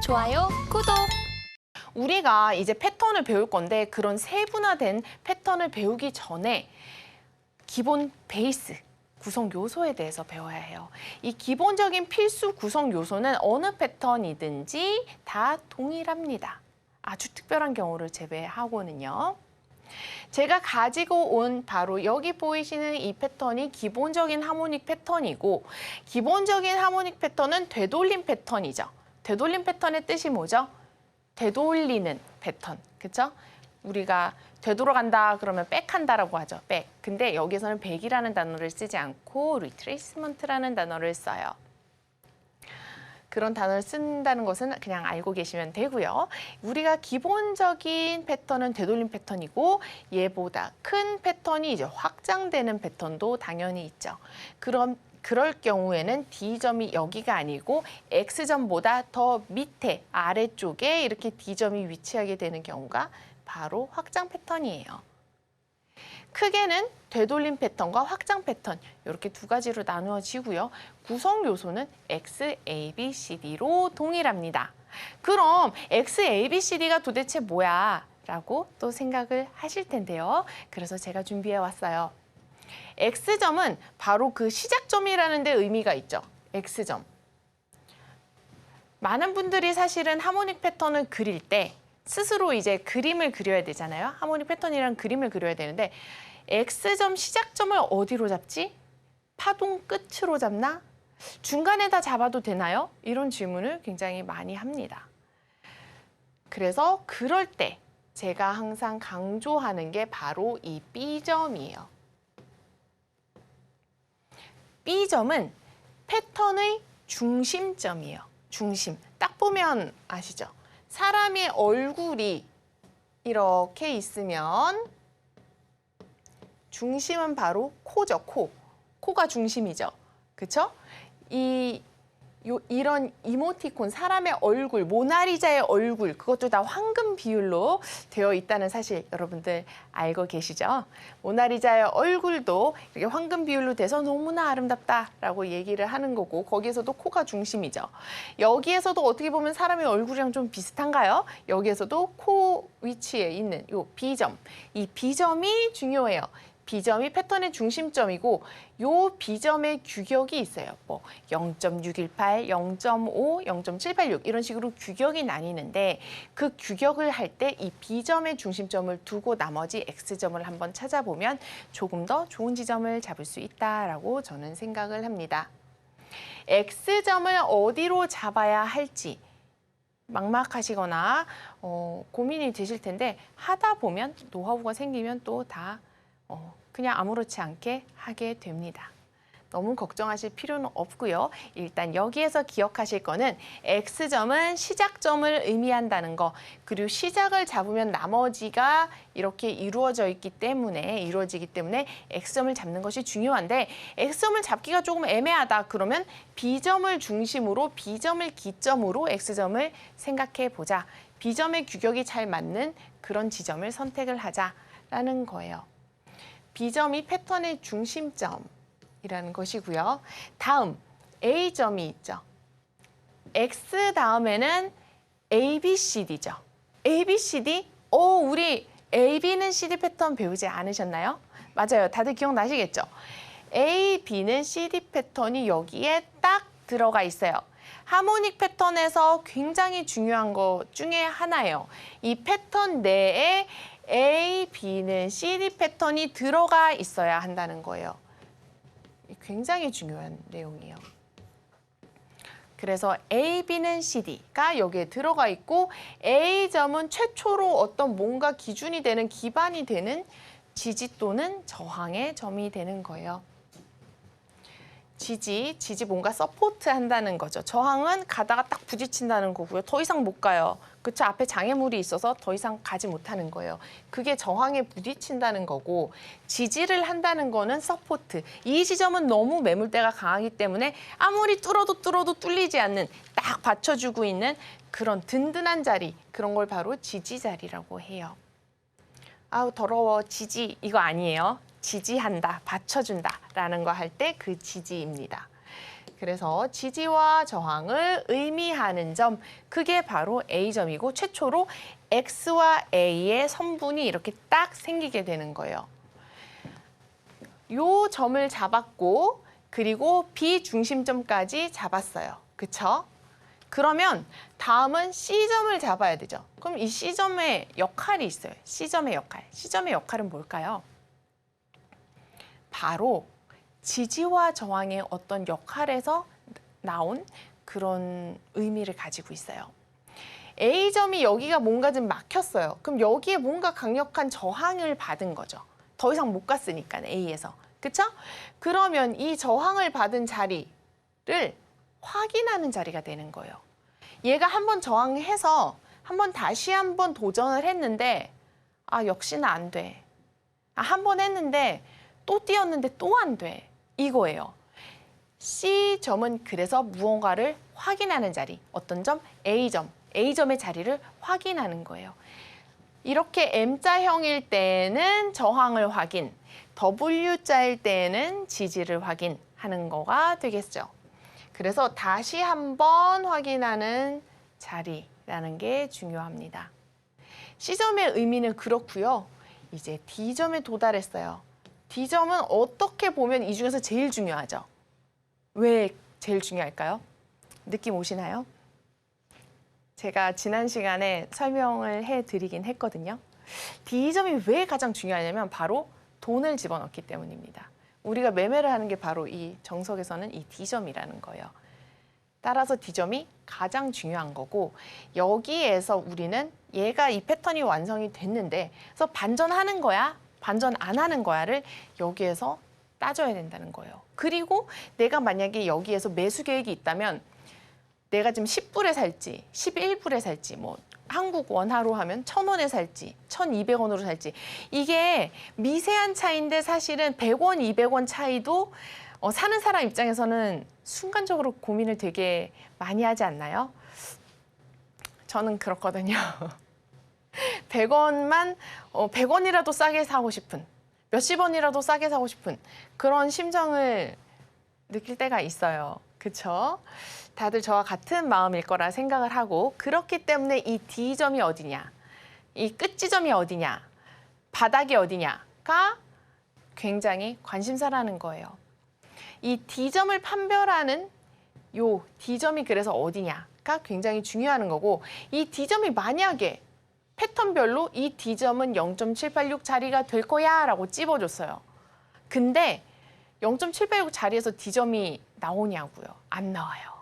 좋아요, 구독! 우리가 이제 패턴을 배울 건데 그런 세분화된 패턴을 배우기 전에 기본 베이스, 구성 요소에 대해서 배워야 해요. 이 기본적인 필수 구성 요소는 어느 패턴이든지 다 동일합니다. 아주 특별한 경우를 제외하고는요. 제가 가지고 온 바로 여기 보이시는 이 패턴이 기본적인 하모닉 패턴이고, 기본적인 하모닉 패턴은 되돌림 패턴이죠. 되돌림 패턴의 뜻이 뭐죠? 되돌리는 패턴, 그렇죠? 우리가 되돌아간다 그러면 백한다라고 하죠. 백. 근데 여기서는 백이라는 단어를 쓰지 않고 retracement라는 단어를 써요. 그런 단어를 쓴다는 것은 그냥 알고 계시면 되고요. 우리가 기본적인 패턴은 되돌림 패턴이고, 얘보다 큰 패턴이 이제 확장되는 패턴도 당연히 있죠. 그럴 경우에는 D점이 여기가 아니고 X점보다 더 밑에 아래쪽에 이렇게 D점이 위치하게 되는 경우가 바로 확장 패턴이에요. 크게는 되돌림 패턴과 확장 패턴 이렇게 두 가지로 나누어지고요. 구성 요소는 X, A, B, C, D로 동일합니다. 그럼 X, A, B, C, D가 도대체 뭐야? 라고 또 생각을 하실 텐데요. 그래서 제가 준비해 왔어요. X점은 바로 그 시작점이라는 데 의미가 있죠. X점. 많은 분들이 사실은 하모닉 패턴을 그릴 때 스스로 이제 그림을 그려야 되잖아요. 하모닉 패턴이랑 그림을 그려야 되는데 X점 시작점을 어디로 잡지? 파동 끝으로 잡나? 중간에다 잡아도 되나요? 이런 질문을 굉장히 많이 합니다. 그래서 그럴 때 제가 항상 강조하는 게 바로 이 B점이에요. B점은 패턴의 중심점이에요. 중심. 딱 보면 아시죠? 사람의 얼굴이 이렇게 있으면 중심은 바로 코죠, 코. 코가 중심이죠. 그렇죠? 이런 이모티콘, 사람의 얼굴, 모나리자의 얼굴, 그것도 다 황금 비율로 되어 있다는 사실 여러분들 알고 계시죠? 모나리자의 얼굴도 이렇게 황금 비율로 돼서 너무나 아름답다라고 얘기를 하는 거고, 거기에서도 코가 중심이죠. 여기에서도 어떻게 보면 사람의 얼굴이랑 좀 비슷한가요? 여기에서도 코 위치에 있는 이 B점, 이 B점이 중요해요. B점이 패턴의 중심점이고, 요 B점의 규격이 있어요. 뭐 0.618, 0.5, 0.786 이런 식으로 규격이 나뉘는데, 그 규격을 할 때 이 B점의 중심점을 두고 나머지 X점을 한번 찾아보면 조금 더 좋은 지점을 잡을 수 있다라고 저는 생각을 합니다. X점을 어디로 잡아야 할지 막막하시거나 고민이 되실 텐데, 하다 보면 노하우가 생기면 또 다 그냥 아무렇지 않게 하게 됩니다. 너무 걱정하실 필요는 없고요. 일단 여기에서 기억하실 거는 X점은 시작점을 의미한다는 거, 그리고 시작을 잡으면 나머지가 이렇게 이루어지기 때문에 X점을 잡는 것이 중요한데, X점을 잡기가 조금 애매하다 그러면 B점을 중심으로, B점을 기점으로 X점을 생각해 보자. B점의 규격이 잘 맞는 그런 지점을 선택을 하자라는 거예요. B점이 패턴의 중심점이라는 것이고요. 다음 A점이 있죠. X 다음에는 A, B, C, D죠. A, B, C, D? 우리 A, B는 CD 패턴 배우지 않으셨나요? 맞아요. 다들 기억나시겠죠? A, B는 CD 패턴이 여기에 딱 들어가 있어요. 하모닉 패턴에서 굉장히 중요한 것 중에 하나예요. 이 패턴 내에 A, B는 CD 패턴이 들어가 있어야 한다는 거예요. 굉장히 중요한 내용이에요. 그래서 A, B는 CD가 여기에 들어가 있고, A점은 최초로 어떤 뭔가 기준이 되는, 기반이 되는 지지 또는 저항의 점이 되는 거예요. 지지 뭔가 서포트 한다는 거죠. 저항은 가다가 딱 부딪힌다는 거고요. 더 이상 못 가요. 그쵸? 앞에 장애물이 있어서 더 이상 가지 못하는 거예요. 그게 저항에 부딪힌다는 거고, 지지를 한다는 거는 서포트. 이 지점은 너무 매물대가 강하기 때문에 아무리 뚫어도 뚫리지 않는, 딱 받쳐주고 있는 그런 든든한 자리, 그런 걸 바로 지지 자리라고 해요. 아우 더러워, 지지 이거 아니에요. 지지한다, 받쳐준다라는 거 할 때 그 지지입니다. 그래서 지지와 저항을 의미하는 점, 그게 바로 A점이고 최초로 X와 A의 선분이 이렇게 딱 생기게 되는 거예요. 요 점을 잡았고 그리고 B 중심점까지 잡았어요. 그쵸? 그러면 다음은 C점을 잡아야 되죠. 그럼 이 C점의 역할이 있어요. C점의 역할. C점의 역할은 뭘까요? 바로 지지와 저항의 어떤 역할에서 나온 그런 의미를 가지고 있어요. A점이 여기가 뭔가 좀 막혔어요. 그럼 여기에 뭔가 강력한 저항을 받은 거죠. 더 이상 못 갔으니까 A에서. 그쵸? 그러면 이 저항을 받은 자리를 확인하는 자리가 되는 거예요. 얘가 한번 저항해서 다시 한번 도전을 했는데 역시나 안 돼. 한 번 했는데 또 뛰었는데 또 안 돼. 이거예요. C점은 그래서 무언가를 확인하는 자리. 어떤 점? A점. A점의 자리를 확인하는 거예요. 이렇게 M자형일 때는 저항을 확인, W자일 때는 지지를 확인하는 거가 되겠죠. 그래서 다시 한번 확인하는 자리라는 게 중요합니다. C점의 의미는 그렇고요. 이제 D점에 도달했어요. D점은 어떻게 보면 이 중에서 제일 중요하죠. 왜 제일 중요할까요? 느낌 오시나요? 제가 지난 시간에 설명을 해드리긴 했거든요. D점이 왜 가장 중요하냐면 바로 돈을 집어넣기 때문입니다. 우리가 매매를 하는 게 바로 이 정석에서는 이 D점이라는 거예요. 따라서 D점이 가장 중요한 거고 여기에서 우리는 얘가 이 패턴이 완성이 됐는데 그래서 반전하는 거야, 반전 안 하는 거야를 여기에서 따져야 된다는 거예요. 그리고 내가 만약에 여기에서 매수 계획이 있다면 내가 지금 10불에 살지, 11불에 살지, 뭐 한국 원화로 하면 1,000원에 살지, 1,200원으로 살지. 이게 미세한 차이인데 사실은 100원, 200원 차이도 사는 사람 입장에서는 순간적으로 고민을 되게 많이 하지 않나요? 저는 그렇거든요. 100원만, 100원이라도 싸게 사고 싶은, 몇십 원이라도 싸게 사고 싶은 그런 심정을 느낄 때가 있어요. 그쵸? 다들 저와 같은 마음일 거라 생각을 하고 그렇기 때문에 이 D점이 어디냐, 이 끝지점이 어디냐, 바닥이 어디냐가 굉장히 관심사라는 거예요. 이 D점을 판별하는 요 D점이 그래서 어디냐가 굉장히 중요한 거고 이 D점이 만약에 패턴별로 이 D점은 0.786 자리가 될 거야 라고 찝어줬어요. 근데 0.786 자리에서 D점이 나오냐고요? 안 나와요.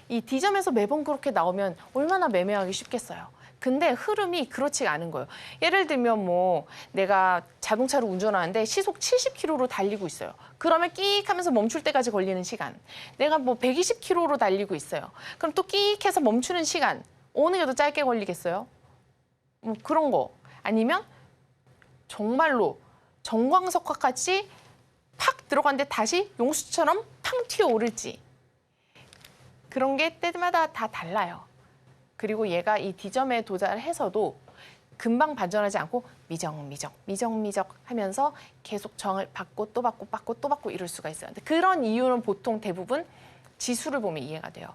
이 D점에서 매번 그렇게 나오면 얼마나 매매하기 쉽겠어요. 근데 흐름이 그렇지가 않은 거예요. 예를 들면 뭐 내가 자동차를 운전하는데 시속 70km로 달리고 있어요. 그러면 끼익 하면서 멈출 때까지 걸리는 시간. 내가 뭐 120km로 달리고 있어요. 그럼 또 끼익 해서 멈추는 시간. 어느 게 더 짧게 걸리겠어요? 뭐 그런 거. 아니면 정말로 정광석화 같이 팍 들어갔는데 다시 용수처럼 팡 튀어오를지. 그런 게 때마다 다 달라요. 그리고 얘가 이 D점에 도달해서도 금방 반전하지 않고 미적 하면서 계속 정을 받고 또 받고 또 받고 이럴 수가 있어요. 근데 그런 이유는 보통 대부분 지수를 보면 이해가 돼요.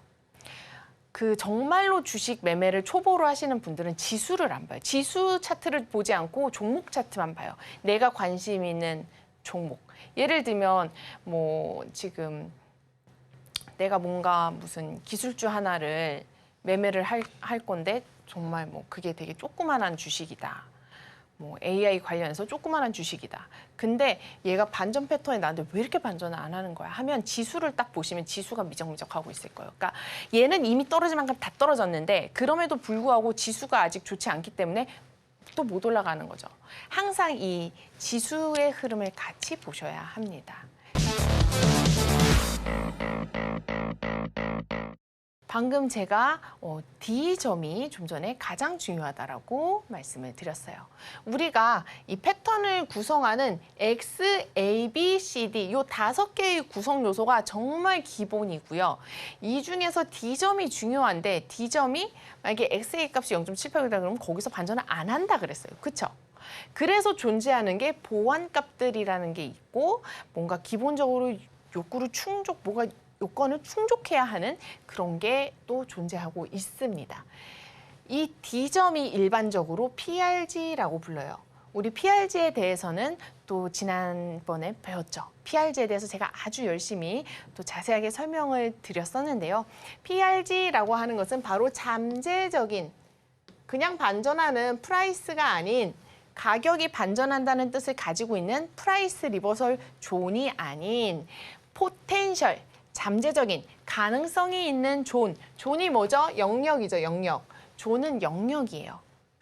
그 정말로 주식 매매를 초보로 하시는 분들은 지수를 안 봐요. 지수 차트를 보지 않고 종목 차트만 봐요. 내가 관심 있는 종목. 예를 들면 뭐 지금 내가 뭔가 무슨 기술주 하나를 매매를 할 건데 정말 뭐 그게 되게 조그만한 주식이다. 뭐 AI 관련해서 조그만한 주식이다. 근데 얘가 반전 패턴이 나는데 왜 이렇게 반전을 안 하는 거야? 하면 지수를 딱 보시면 지수가 미적미적하고 있을 거예요. 그러니까 얘는 이미 떨어질 만큼 다 떨어졌는데 그럼에도 불구하고 지수가 아직 좋지 않기 때문에 또 못 올라가는 거죠. 항상 이 지수의 흐름을 같이 보셔야 합니다. 방금 제가 D점이 좀 전에 가장 중요하다라고 말씀을 드렸어요. 우리가 이 패턴을 구성하는 X, A, B, C, D 이 5개의 구성 요소가 정말 기본이고요. 이 중에서 D점이 중요한데 D점이 만약에 XA 값이 0.78이다 그러면 거기서 반전을 안 한다 그랬어요. 그렇죠? 그래서 존재하는 게 보완값들이라는 게 있고 뭔가 기본적으로 욕구를 충족, 뭐가 요건을 충족해야 하는 그런 게 또 존재하고 있습니다. 이 D점이 일반적으로 PRG라고 불러요. 우리 PRG에 대해서는 또 지난번에 배웠죠. PRG에 대해서 제가 아주 열심히 또 자세하게 설명을 드렸었는데요. PRG라고 하는 것은 바로 잠재적인, 그냥 반전하는 프라이스가 아닌 가격이 반전한다는 뜻을 가지고 있는 프라이스 리버설 존이 아닌 포텐셜, 잠재적인 가능성이 있는 존이 뭐죠? 영역이죠, 영역. 존은 영역이에요.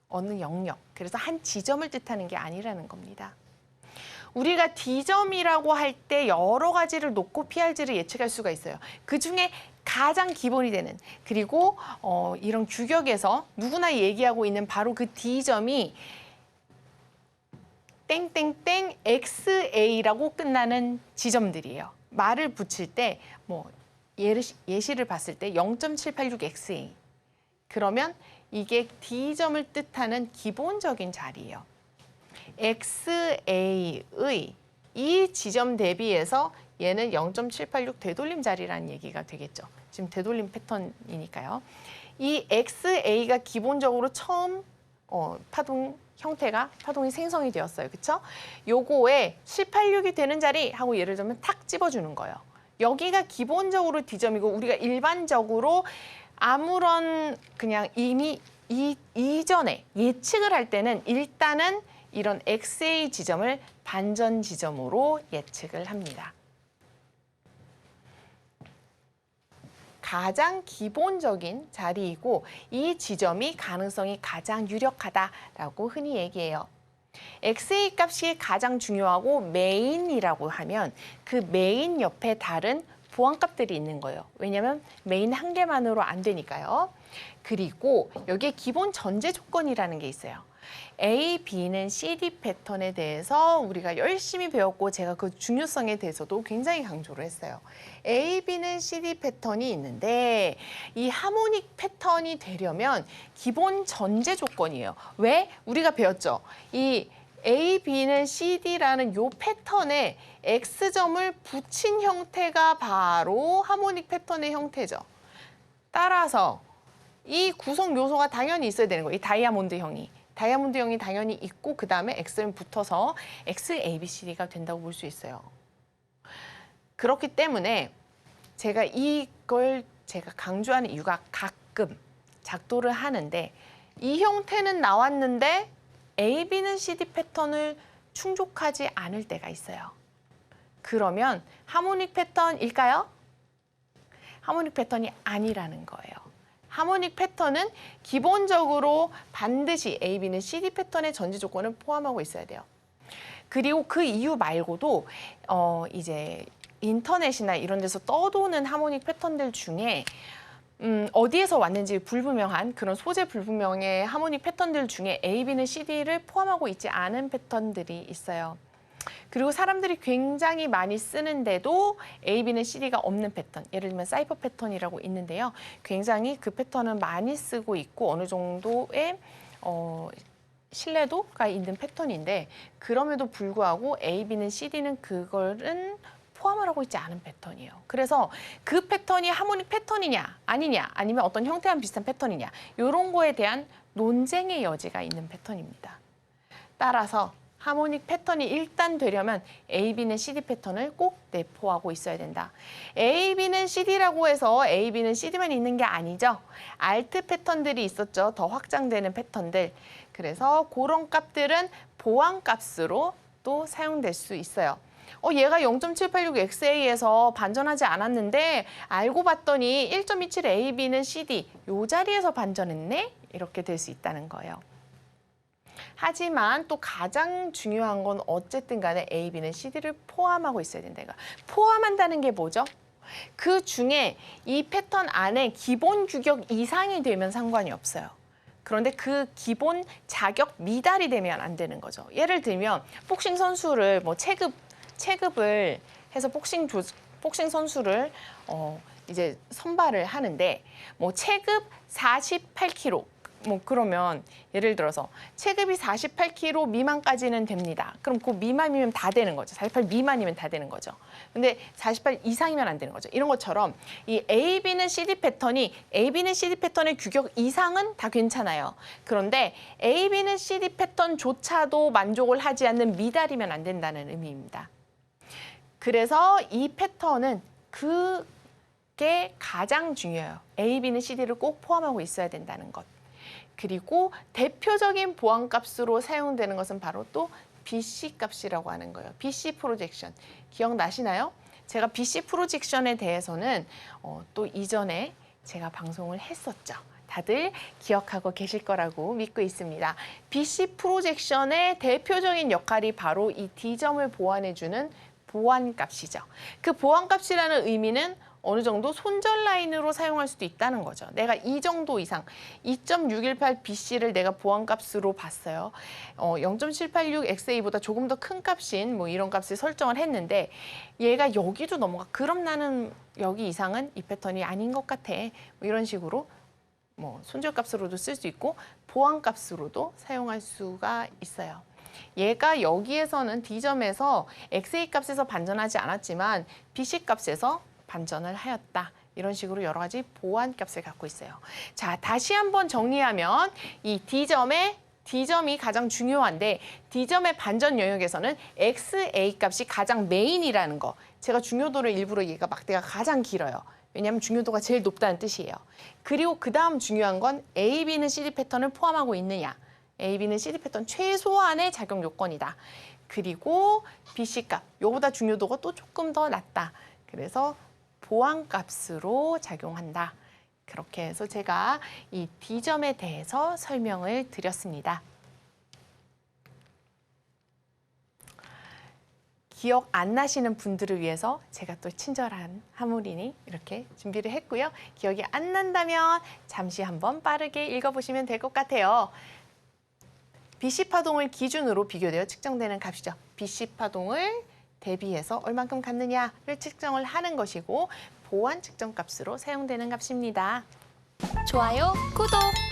어느 영역. 그래서 한 지점을 뜻하는 게 아니라는 겁니다. 우리가 D점이라고 할 때 여러 가지를 놓고 PRG를 예측할 수가 있어요. 그중에 가장 기본이 되는, 그리고 이런 규격에서 누구나 얘기하고 있는 바로 그 D점이 땡땡땡 XA라고 끝나는 지점들이에요. 말을 붙일 때 뭐 예시를 봤을 때 0.786XA. 그러면 이게 D점을 뜻하는 기본적인 자리예요. XA의 이 지점 대비해서 얘는 0.786 되돌림 자리라는 얘기가 되겠죠. 지금 되돌림 패턴이니까요. 이 XA가 기본적으로 처음 파동이 생성이 되었어요. 그렇죠? 요거에 786이 되는 자리 하고 예를 들면 탁 집어주는 거예요. 여기가 기본적으로 D점이고 우리가 일반적으로 아무런 그냥 이미 이전에 예측을 할 때는 일단은 이런 XA 지점을 반전 지점으로 예측을 합니다. 가장 기본적인 자리이고 이 지점이 가능성이 가장 유력하다라고 흔히 얘기해요. XA 값이 가장 중요하고 메인이라고 하면 그 메인 옆에 다른 보완값들이 있는 거예요. 왜냐하면 메인 한 개만으로 안 되니까요. 그리고 여기에 기본 전제 조건이라는 게 있어요. A, B는 CD 패턴에 대해서 우리가 열심히 배웠고 제가 그 중요성에 대해서도 굉장히 강조를 했어요. A, B는 CD 패턴이 있는데 이 하모닉 패턴이 되려면 기본 전제 조건이에요. 왜? 우리가 배웠죠. 이 A, B는 CD라는 요 패턴에 X점을 붙인 형태가 바로 하모닉 패턴의 형태죠. 따라서 이 구성 요소가 당연히 있어야 되는 거예요. 이 다이아몬드형이 당연히 있고 그 다음에 X는 붙어서 XABCD가 된다고 볼 수 있어요. 그렇기 때문에 제가 이걸 강조하는 이유가 가끔 작도를 하는데 이 형태는 나왔는데 A, B는 CD 패턴을 충족하지 않을 때가 있어요. 그러면 하모닉 패턴일까요? 하모닉 패턴이 아니라는 거예요. 하모닉 패턴은 기본적으로 반드시 A, B는 CD 패턴의 전제 조건을 포함하고 있어야 돼요. 그리고 그 이유 말고도 이제 인터넷이나 이런 데서 떠도는 하모닉 패턴들 중에 어디에서 왔는지 불분명한 그런 소재 불분명의 하모닉 패턴들 중에 A, B는 CD를 포함하고 있지 않은 패턴들이 있어요. 그리고 사람들이 굉장히 많이 쓰는데도 A, B는 CD가 없는 패턴, 예를 들면 사이퍼 패턴이라고 있는데요. 굉장히 그 패턴은 많이 쓰고 있고 어느 정도의 신뢰도가 있는 패턴인데 그럼에도 불구하고 A, B는 CD는 그거는 포함을 하고 있지 않은 패턴이에요. 그래서 그 패턴이 하모닉 패턴이냐 아니냐 아니면 어떤 형태와 비슷한 패턴이냐 이런 거에 대한 논쟁의 여지가 있는 패턴입니다. 따라서 하모닉 패턴이 일단 되려면 A, B는 CD 패턴을 꼭 내포하고 있어야 된다. A, B는 CD라고 해서 A, B는 CD만 있는 게 아니죠. 알트 패턴들이 있었죠. 더 확장되는 패턴들. 그래서 그런 값들은 보완값으로 또 사용될 수 있어요. 얘가 0.786XA에서 반전하지 않았는데 알고 봤더니 1.27 A, B는 CD 요 자리에서 반전했네? 이렇게 될 수 있다는 거예요. 하지만 또 가장 중요한 건 어쨌든 간에 A, B는 CD를 포함하고 있어야 된다. 포함한다는 게 뭐죠? 그 중에 이 패턴 안에 기본 규격 이상이 되면 상관이 없어요. 그런데 그 기본 자격 미달이 되면 안 되는 거죠. 예를 들면 복싱 선수를 뭐 체급을 해서 복싱 선수를 이제 선발을 하는데 뭐 체급 48kg 뭐 그러면 예를 들어서 체급이 48kg 미만까지는 됩니다. 그럼 그 미만이면 다 되는 거죠. 48 미만이면 다 되는 거죠. 근데 48 이상이면 안 되는 거죠. 이런 것처럼 이 A, B는 CD 패턴이 A, B는 CD 패턴의 규격 이상은 다 괜찮아요. 그런데 A, B는 CD 패턴조차도 만족을 하지 않는 미달이면 안 된다는 의미입니다. 그래서 이 패턴은 그게 가장 중요해요. A, B는 CD를 꼭 포함하고 있어야 된다는 것. 그리고 대표적인 보안값으로 사용되는 것은 바로 또 BC 값이라고 하는 거예요. BC 프로젝션. 기억나시나요? 제가 BC 프로젝션에 대해서는 또 이전에 제가 방송을 했었죠. 다들 기억하고 계실 거라고 믿고 있습니다. BC 프로젝션의 대표적인 역할이 바로 이 D점을 보완해주는 보완값이죠. 그 보완값이라는 의미는 어느 정도 손절 라인으로 사용할 수도 있다는 거죠. 내가 이 정도 이상 2.618 BC를 내가 보완값으로 봤어요. 0.786 XA보다 조금 더 큰 값인 뭐 이런 값을 설정을 했는데 얘가 여기도 넘어가. 그럼 나는 여기 이상은 이 패턴이 아닌 것 같아. 뭐 이런 식으로 뭐 손절값으로도 쓸 수 있고 보완값으로도 사용할 수가 있어요. 얘가 여기에서는 D점에서 XA 값에서 반전하지 않았지만 BC 값에서 반전을 하였다. 이런 식으로 여러 가지 보완 값을 갖고 있어요. 자, 다시 한번 정리하면 이 D점이 가장 중요한데 D점의 반전 영역에서는 XA 값이 가장 메인이라는 거. 제가 중요도를 일부러 얘가 막대가 가장 길어요. 왜냐하면 중요도가 제일 높다는 뜻이에요. 그리고 그 다음 중요한 건 A, B는 CD 패턴을 포함하고 있느냐. A, B는 CD 패턴 최소한의 작용 요건이다. 그리고 BC 값, 요보다 중요도가 또 조금 더 낮다. 그래서 보완값으로 작용한다. 그렇게 해서 제가 이 D점에 대해서 설명을 드렸습니다. 기억 안 나시는 분들을 위해서 제가 또 친절한 하모리니 이렇게 준비를 했고요. 기억이 안 난다면 잠시 한번 빠르게 읽어보시면 될 것 같아요. BC 파동을 기준으로 비교되어 측정되는 값이죠. BC 파동을 대비해서 얼만큼 갖느냐를 측정을 하는 것이고 보완 측정 값으로 사용되는 값입니다. 좋아요, 구독!